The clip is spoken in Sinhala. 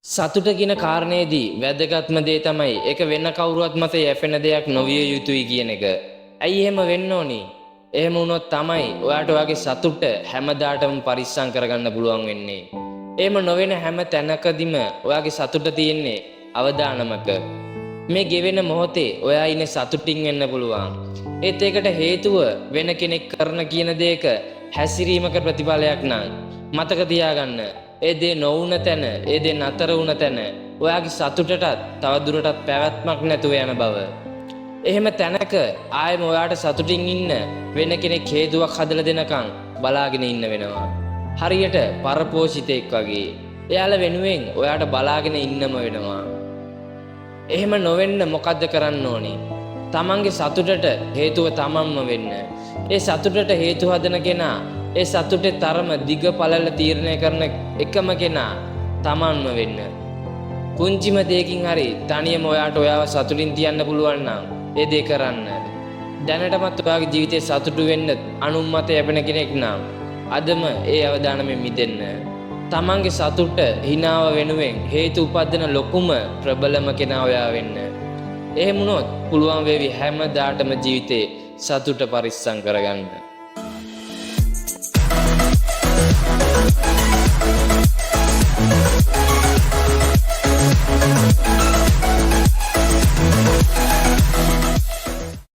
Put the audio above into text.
සතුට කියන කාරණේදී වැදගත්ම දේ තමයි ඒක වෙන කවුරුවත් මත යැපෙන දෙයක් නොවිය යුතුයි කියන එක. ඇයි එහෙම වෙන්න ඕනි? එහෙම වුණොත් තමයි ඔයාට ඔයාගේ සතුට හැමදාටම පරිස්සම් කරගන්න පුළුවන් වෙන්නේ. එහෙම නොවන හැම තැනකදීම ඔයාගේ සතුට තියෙන්නේ අවදානමක. මේ ගෙවෙන මොහොතේ ඔයා ඉන්නේ සතුටින් වෙන්න පුළුවන්. ඒත් ඒකට හේතුව වෙන කෙනෙක් කරන කියන දෙයක හැසිරීමක ප්‍රතිඵලයක් නම් මතක තියාගන්න. ඒ දේ නොවුන තැන, ඒ දේ නතර වුණ තැන ඔයාගේ සතුටටත් තවදුරටත් පැවැත්මක් නැතුව යන බව. එහෙම තැනක ආයෙම ඔයාට සතුටින් ඉන්න වෙන කෙනෙක් හේතුවක් හදලා දෙනකන් බලාගෙන ඉන්න වෙනවා. හරියට පරපෝෂිතෙක් වගේ. එයාලා වෙනුවෙන් ඔයාට බලාගෙන ඉන්නම වෙනවා. එහෙම නොවෙන්න මොකද්ද කරන්න ඕනි? තමන්ගේ සතුටට හේතුව තමන්ම වෙන්න. ඒ සතුටට හේතු හදන කෙනා, ඒ සතුටේ තරම දිග පළල තීරණය කරන එකම කෙනා තමන්ම වෙන්න. පුංචිම දෙයකින් හරි තනියම ඔයාට ඔයාව සතුටින් තියන්න පුළුවන් නම් ඒ දේ කරන්න. දැනටමත් ඔයාගේ ජීවිතේ සතුටු වෙන්න අනුන් මත යැපෙන කෙනෙක් නම් අදම ඒ අවදානමෙන් මිදෙන්න. තමන්ගේ සතුට හිනාව වෙනුවෙන් හේතු උපදින ලොකුම ප්‍රබලම කෙනා ඔයා වෙන්න. එහෙම වුණොත් පුළුවන් වේවි හැමදාටම ජීවිතේ සතුට පරිස්සම් කරගන්න.